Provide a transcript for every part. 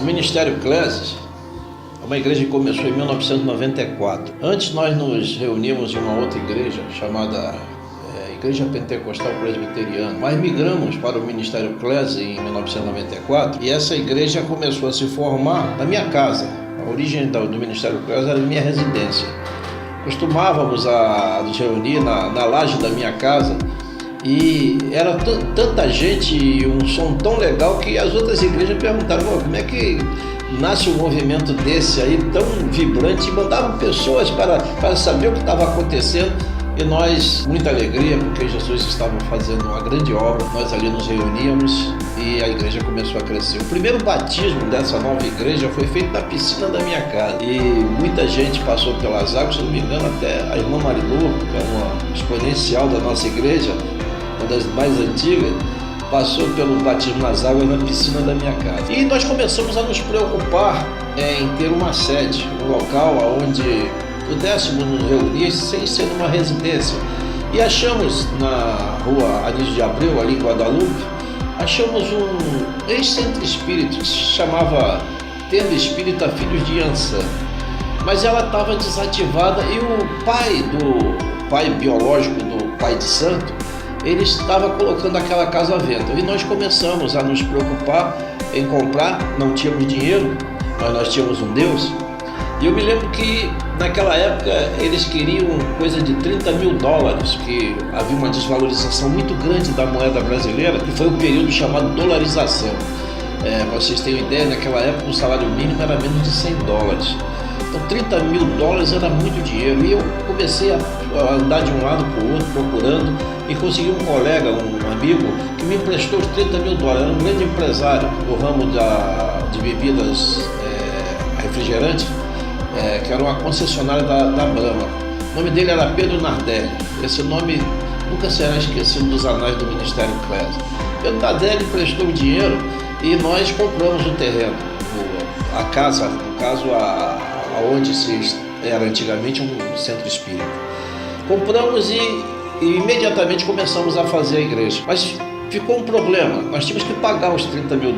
O Ministério Clesis é uma igreja que começou em 1994. Antes nós nos reuníamos em uma outra igreja chamada Igreja Pentecostal Presbiteriana, mas migramos para o Ministério Clesis em 1994 e essa igreja começou a se formar na minha casa. A origem do Ministério Clesis era a minha residência. Costumávamos a nos reunir na laje da minha casa e era tanta gente e um som tão legal que as outras igrejas perguntaram: como é que nasce um movimento desse aí tão vibrante? E mandavam pessoas para saber o que estava acontecendo. E nós, muita alegria, porque Jesus estava fazendo uma grande obra, nós ali nos reuníamos e a igreja começou a crescer. O primeiro batismo dessa nova igreja foi feito na piscina da minha casa e muita gente passou pelas águas, se não me engano até a irmã Marilu, que é uma exponencial da nossa igreja, uma das mais antigas, passou pelo batismo nas águas na piscina da minha casa. E nós começamos a nos preocupar em ter uma sede, um local onde pudéssemos nos reunir sem ser numa residência. E achamos na rua Anísio de Abreu, ali em Guadalupe, achamos um ex-centro espírita que se chamava Tenda Espírita Filhos de Iansã. Mas ela estava desativada e o pai biológico do pai de santo, ele estava colocando aquela casa à venda. E nós começamos a nos preocupar em comprar, não tínhamos dinheiro, mas nós tínhamos um Deus. E eu me lembro que naquela época eles queriam coisa de $30 mil, que havia uma desvalorização muito grande da moeda brasileira, que foi o período chamado dolarização. Vocês têm ideia, naquela época o salário mínimo era menos de $100. Então $30 mil era muito dinheiro. E eu comecei a andar de um lado para o outro procurando e consegui um colega, um amigo, que me emprestou os $30 mil. Era um grande empresário do ramo de bebidas refrigerantes, que era uma concessionária da Brahma. O nome dele era Pedro Nardelli. Esse nome nunca será esquecido dos anais do Ministério Clesis. Pedro Nardelli prestou o dinheiro e nós compramos o terreno, a casa, no caso, aonde era antigamente um centro espírita. Compramos e imediatamente começamos a fazer a igreja. Mas ficou um problema, nós tínhamos que pagar os $30 mil.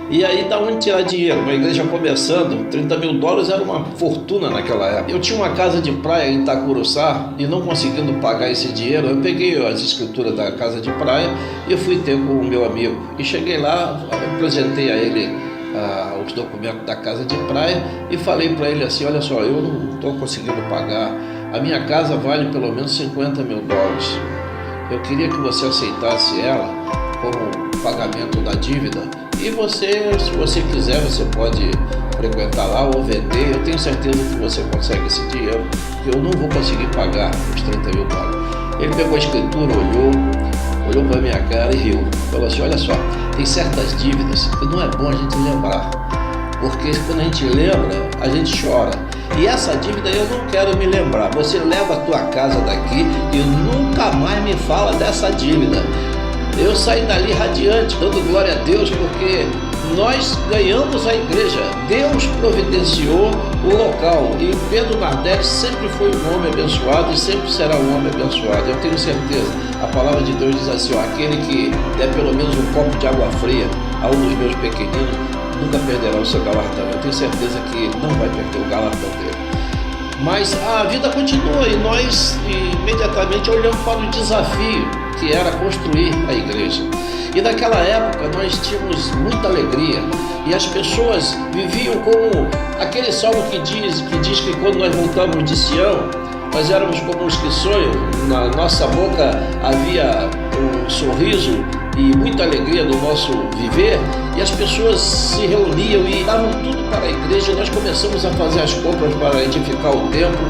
E aí, da onde tirar dinheiro? Uma igreja começando, $30 mil era uma fortuna naquela época. Eu tinha uma casa de praia em Itacuruçá e não conseguindo pagar esse dinheiro, eu peguei as escrituras da casa de praia e eu fui ter com o meu amigo. E cheguei lá, apresentei a ele os documentos da casa de praia e falei para ele assim: olha só, eu não estou conseguindo pagar, a minha casa vale pelo menos $50 mil. Eu queria que você aceitasse ela como pagamento da dívida. E você, se você quiser, você pode frequentar lá ou vender. Eu tenho certeza que você consegue esse dinheiro, que eu não vou conseguir pagar os $30 mil. Ele pegou a escritura, olhou para minha cara e riu. Falou assim: olha só, tem certas dívidas que não é bom a gente lembrar, porque quando a gente lembra, a gente chora. E essa dívida eu não quero me lembrar. Você leva a tua casa daqui e nunca mais me fala dessa dívida. Eu saí dali radiante, dando glória a Deus, porque nós ganhamos a igreja. Deus providenciou o local e Pedro Nardelli sempre foi um homem abençoado e sempre será um homem abençoado. Eu tenho certeza. A palavra de Deus diz assim: aquele que der pelo menos um copo de água fria a um dos meus pequeninos nunca perderá o seu galardão. Eu tenho certeza que não vai perder o galardão dele. Mas a vida continua e nós imediatamente olhamos para o desafio que era construir a igreja. E naquela época nós tínhamos muita alegria e as pessoas viviam como aquele salmo que diz que quando nós voltamos de Sião, nós éramos como os que sonham, na nossa boca havia um sorriso e muita alegria no nosso viver, e as pessoas se reuniam e davam tudo para a igreja. Nós começamos a fazer as compras para edificar o templo,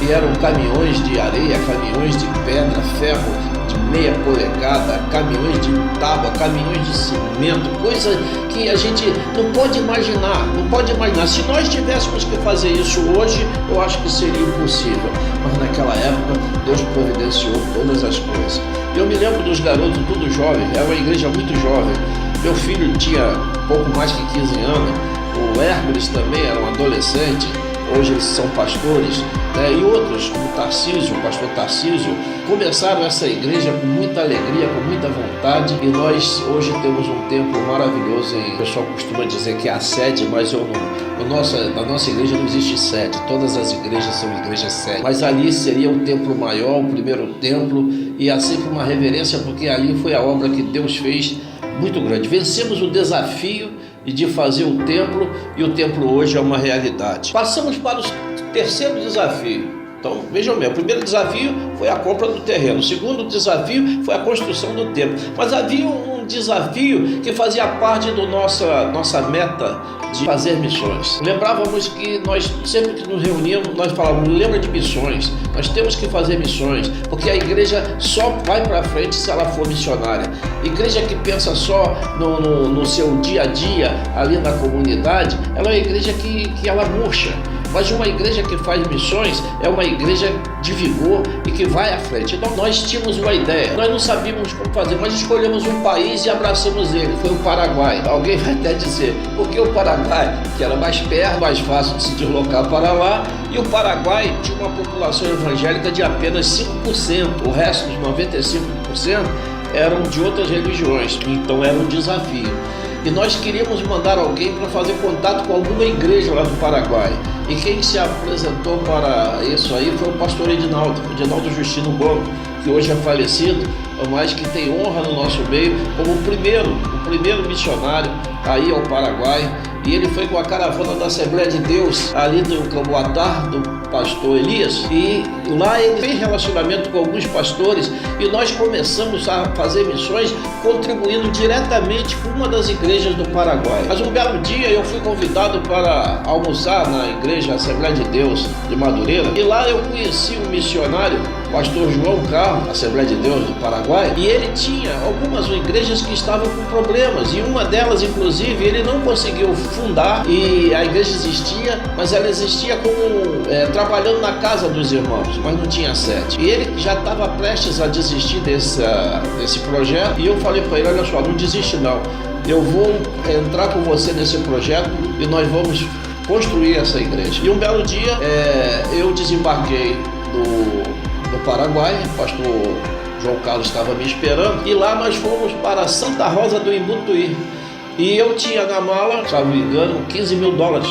e eram caminhões de areia, caminhões de pedra, ferro de meia polegada, caminhões de tábua, caminhões de cimento, coisa que a gente não pode imaginar. Se nós tivéssemos que fazer isso hoje, eu acho que seria impossível. Mas naquela época, Deus providenciou todas as coisas. Eu me lembro dos garotos, tudo jovem, era uma igreja muito jovem. Meu filho tinha pouco mais que 15 anos, o Hércules também era um adolescente, hoje eles são pastores, né? E outros, como Tarcísio, o pastor Tarcísio, começaram essa igreja com muita alegria, com muita vontade, e nós hoje temos um templo maravilhoso. O pessoal costuma dizer que é a sede, mas na nossa igreja não existe sede, todas as igrejas são igrejas sede, mas ali seria o templo maior, o primeiro templo, e há sempre uma reverência, porque ali foi a obra que Deus fez muito grande. Vencemos o desafio de fazer o templo, e o templo hoje é uma realidade. Passamos para o terceiro desafio. Então, vejam bem, o primeiro desafio foi a compra do terreno, o segundo desafio foi a construção do templo, mas havia um desafio que fazia parte da nossa meta de fazer missões. Lembrávamos que nós, sempre que nos reuníamos, nós falávamos, lembra de missões, nós temos que fazer missões, porque a igreja só vai para frente se ela for missionária. Igreja que pensa só no seu dia a dia, ali na comunidade, ela é uma igreja que ela murcha. Mas uma igreja que faz missões é uma igreja de vigor e que vai à frente. Então nós tínhamos uma ideia, nós não sabíamos como fazer, mas escolhemos um país e abraçamos ele, foi o Paraguai. Alguém vai até dizer, por que o Paraguai? Que era mais perto, mais fácil de se deslocar para lá, e o Paraguai tinha uma população evangélica de apenas 5%, o resto dos 95% eram de outras religiões, então era um desafio. E nós queríamos mandar alguém para fazer contato com alguma igreja lá do Paraguai. E quem se apresentou para isso aí foi o pastor Edinaldo Justino Bongo, que hoje é falecido, mas que tem honra no nosso meio como o primeiro missionário aí ao Paraguai. E ele foi com a caravana da Assembleia de Deus ali do Camboatá, do pastor Elias, e lá ele fez relacionamento com alguns pastores, e nós começamos a fazer missões contribuindo diretamente com uma das igrejas do Paraguai. Mas um belo dia eu fui convidado para almoçar na igreja Assembleia de Deus de Madureira, e lá eu conheci um missionário, o pastor João Carlos, Assembleia de Deus do Paraguai, e ele tinha algumas igrejas que estavam com problemas, e uma delas, inclusive, ele não conseguiu fundar, e a igreja existia, mas ela existia como trabalhando na casa dos irmãos, mas não tinha sede. E ele já estava prestes a desistir desse projeto, e eu falei para ele, olha só, não desiste não, eu vou entrar com você nesse projeto e nós vamos construir essa igreja. E um belo dia eu desembarquei no Paraguai, o pastor João Carlos estava me esperando, e lá nós fomos para Santa Rosa do Imbutuí. E eu tinha na mala, se não me engano, 15 mil dólares,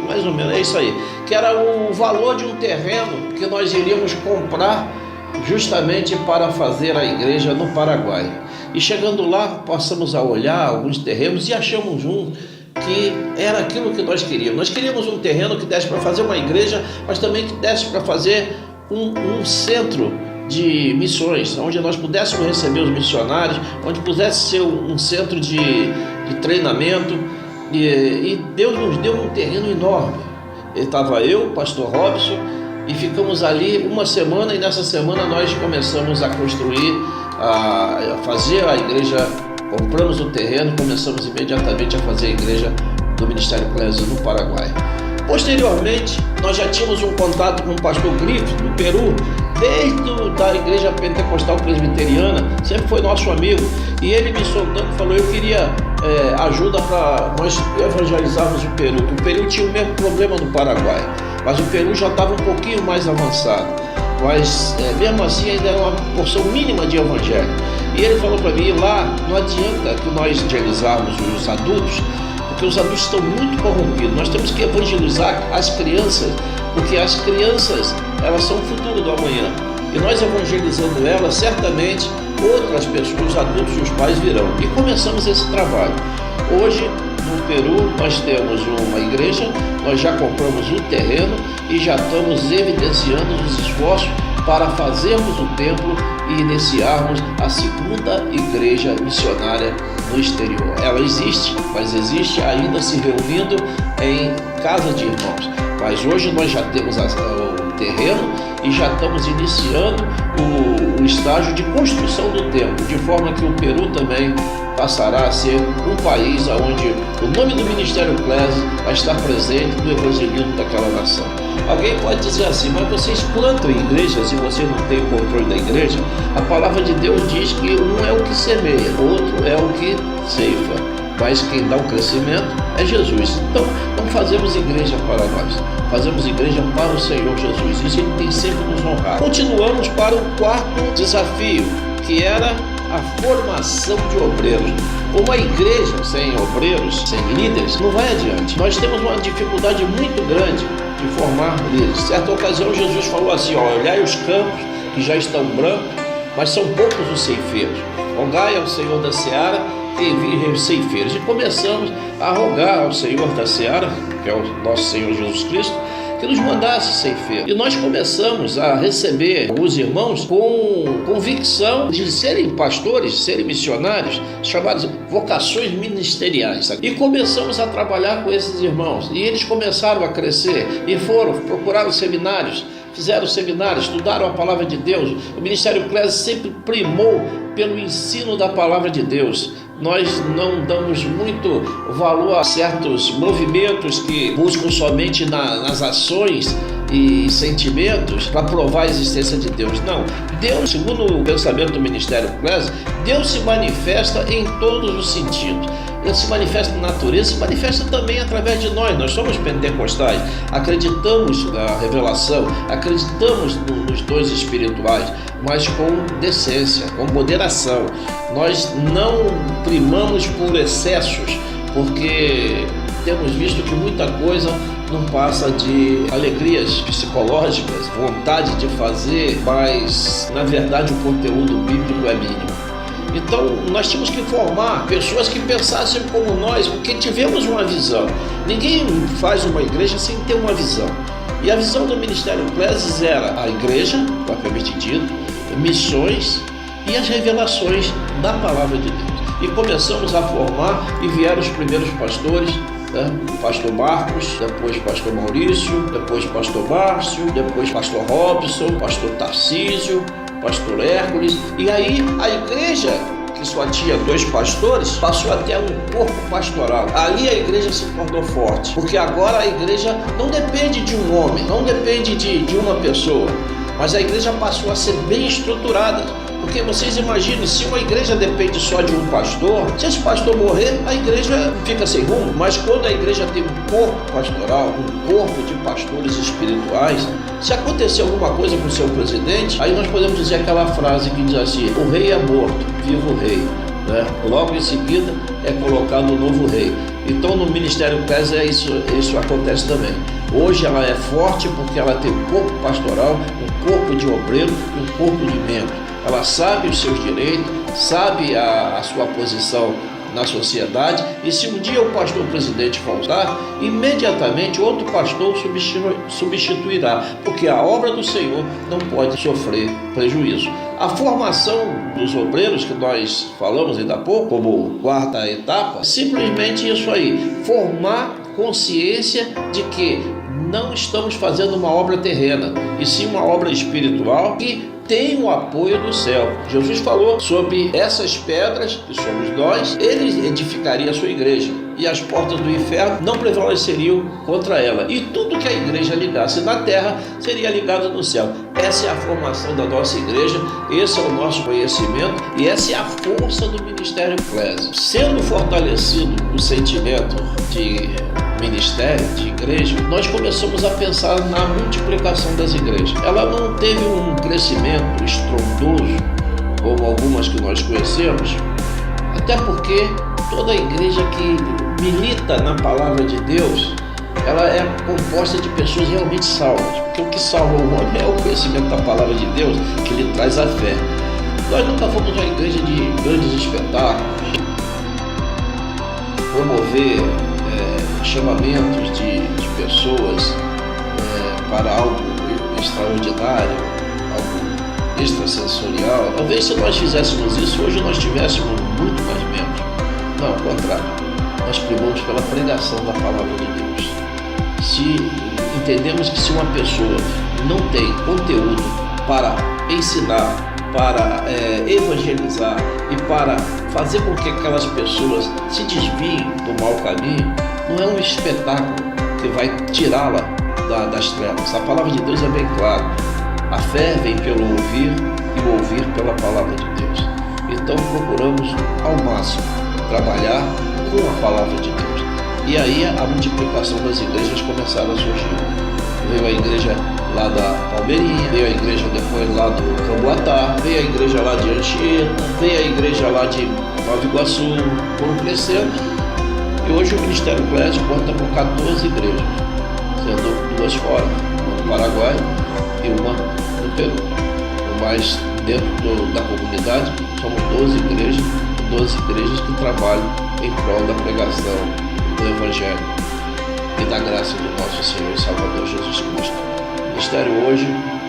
mais ou menos, é isso aí, que era o valor de um terreno que nós iríamos comprar justamente para fazer a igreja no Paraguai. E chegando lá, passamos a olhar alguns terrenos e achamos um que era aquilo que nós queríamos. Nós queríamos um terreno que desse para fazer uma igreja, mas também que desse para fazer um centro de missões, onde nós pudéssemos receber os missionários, onde pudesse ser um centro de treinamento, e Deus nos deu um terreno enorme. Estava eu, o pastor Robson, e ficamos ali uma semana, e nessa semana nós começamos a construir, a fazer a igreja, compramos o terreno, começamos imediatamente a fazer a igreja do Ministério Eclésia no Paraguai. Posteriormente, nós já tínhamos um contato com o pastor Grifo, do Peru, desde da Igreja Pentecostal Presbiteriana, sempre foi nosso amigo, e ele me soltando, falou, eu queria ajuda para nós evangelizarmos o Peru. O Peru tinha o mesmo problema do Paraguai, mas o Peru já estava um pouquinho mais avançado, mas mesmo assim ainda era uma porção mínima de evangelho. E ele falou para mim, lá não adianta que nós evangelizarmos os adultos, porque os adultos estão muito corrompidos. Nós temos que evangelizar as crianças, porque as crianças, elas são o futuro do amanhã. E nós evangelizando elas, certamente outras pessoas, os adultos e os pais virão. E começamos esse trabalho. Hoje, no Peru, nós temos uma igreja, nós já compramos o terreno e já estamos evidenciando os esforços para fazermos o templo e iniciarmos a segunda igreja missionária no exterior. Ela existe, mas existe ainda se reunindo em casa de irmãos. Mas hoje nós já temos o terreno e já estamos iniciando o estágio de construção do templo, de forma que o Peru também passará a ser um país onde o nome do Ministério Eclésia vai estar presente no evangelismo daquela nação. Alguém pode dizer assim, mas vocês plantam igrejas e vocês não têm o controle da igreja? A palavra de Deus diz que um é o que semeia, outro é o que ceifa. mas quem dá o crescimento é Jesus. Então, não fazemos igreja para nós, fazemos igreja para o Senhor Jesus. Isso Ele tem sempre nos honrado. Continuamos para o quarto desafio, que era a formação de obreiros. Uma igreja sem obreiros, sem líderes, não vai adiante. Nós temos uma dificuldade muito grande de formar líderes. Certa ocasião Jesus falou assim: olhai os campos que já estão brancos, mas são poucos os ceifeiros. Rogai ao Senhor da seara que envie os ceifeiros. E começamos a rogar ao Senhor da seara, que é o nosso Senhor Jesus Cristo, que nos mandasse ceifeiros. E nós começamos a receber os irmãos com convicção de serem pastores, serem missionários, chamados vocações ministeriais. E começamos a trabalhar com esses irmãos. E eles começaram a crescer e procuraram seminários, fizeram seminários, estudaram a palavra de Deus. O Ministério Eclésia sempre primou pelo ensino da palavra de Deus. Nós não damos muito valor a certos movimentos que buscam somente nas ações e sentimentos para provar a existência de Deus. Não. Deus, segundo o pensamento do Ministério Eclésia, Deus se manifesta em todos os sentidos. Ele se manifesta na natureza, se manifesta também através de nós. Nós somos pentecostais, acreditamos na revelação, acreditamos nos dons espirituais, mas com decência, com moderação. Nós não primamos por excessos, porque temos visto que muita coisa não passa de alegrias psicológicas, vontade de fazer, mas na verdade o conteúdo bíblico é mínimo. Então nós tínhamos que formar pessoas que pensassem como nós, porque tivemos uma visão. Ninguém faz uma igreja sem ter uma visão. E a visão do Ministério Eclésia era a igreja, propriamente dito, missões e as revelações da palavra de Deus. E começamos a formar e vieram os primeiros pastores, né? Pastor Marcos, depois pastor Maurício, depois pastor Márcio, depois pastor Robson, pastor Tarcísio, pastor Hércules. E aí a igreja, que só tinha 2 pastores, passou a ter um corpo pastoral. Ali a igreja se tornou forte, porque agora a igreja não depende de um homem, não depende de uma pessoa, mas a igreja passou a ser bem estruturada. Porque vocês imaginam, se uma igreja depende só de um pastor, se esse pastor morrer, a igreja fica sem rumo. Mas quando a igreja tem um corpo pastoral, um corpo de pastores espirituais, se acontecer alguma coisa com o seu presidente, aí nós podemos dizer aquela frase que diz assim: o rei é morto, viva o rei, né? Logo em seguida é colocado um novo rei. Então no Ministério Eclésia isso acontece também. Hoje ela é forte porque ela tem um corpo pastoral, um corpo de obreiro e um corpo de membro. Ela sabe os seus direitos, sabe a sua posição na sociedade, e se um dia o pastor presidente faltar, imediatamente outro pastor substituirá, porque a obra do Senhor não pode sofrer prejuízo. A formação dos obreiros, que nós falamos ainda há pouco, como quarta etapa, simplesmente isso aí: formar consciência de que não estamos fazendo uma obra terrena, e sim uma obra espiritual que tem o apoio do céu. Jesus falou sobre essas pedras, que somos nós. Ele edificaria a sua igreja, e as portas do inferno não prevaleceriam contra ela. E tudo que a igreja ligasse na terra seria ligado no céu. Essa é a formação da nossa igreja, esse é o nosso conhecimento, e essa é a força do Ministério Eclésia. Sendo fortalecido o sentimento de ministério, de igreja, nós começamos a pensar na multiplicação das igrejas. Ela não teve um crescimento estrondoso como algumas que nós conhecemos, até porque toda igreja que milita na palavra de Deus, ela é composta de pessoas realmente salvas, porque o que salva o homem é o conhecimento da palavra de Deus, que lhe traz a fé. Nós nunca fomos uma igreja de grandes espetáculos, promover chamamentos de pessoas para algo extraordinário, algo extrasensorial. Talvez se nós fizéssemos isso, hoje nós tivéssemos muito mais membros. Não, ao contrário, nós primamos pela pregação da palavra de Deus. Se entendemos que se uma pessoa não tem conteúdo para ensinar, para evangelizar e para fazer com que aquelas pessoas se desviem do mau caminho, não é um espetáculo que vai tirá-la das trevas. A palavra de Deus é bem clara: a fé vem pelo ouvir e o ouvir pela palavra de Deus. Então procuramos ao máximo trabalhar com a palavra de Deus. E aí a multiplicação das igrejas começaram a surgir. Veio a igreja lá da Palmeirinha, veio a igreja depois lá do Camboatá, veio a igreja lá de Anchieta, veio a igreja lá de Nova Iguaçu, foram crescendo. E hoje o Ministério Eclésia conta com 14 igrejas, sendo 2 fora, uma no Paraguai e uma no Peru. Mas dentro da comunidade somos 12 igrejas que trabalham em prol da pregação do Evangelho e da graça do nosso Senhor e Salvador Jesus Cristo. O Ministério hoje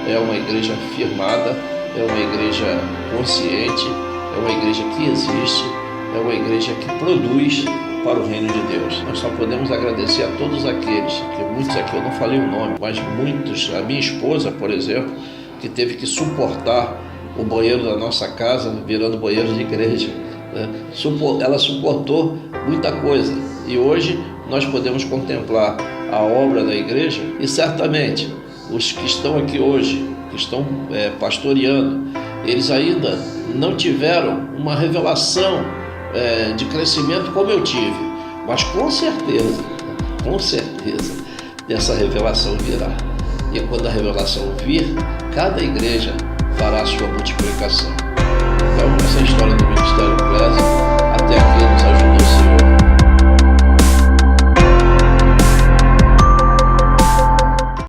é uma igreja firmada, é uma igreja consciente, é uma igreja que existe, é uma igreja que produz para o reino de Deus. Nós só podemos agradecer a todos aqueles, que muitos aqui eu não falei o nome, mas muitos, a minha esposa, por exemplo, que teve que suportar o banheiro da nossa casa virando banheiro de igreja, né? Ela suportou muita coisa e hoje nós podemos contemplar a obra da igreja e certamente os que estão aqui hoje, que estão pastoreando, eles ainda não tiveram uma revelação de crescimento como eu tive, mas com certeza, essa revelação virá. E quando a revelação vir, cada igreja fará a sua multiplicação. Então, essa história do Ministério Eclésia até aqui nos ajudou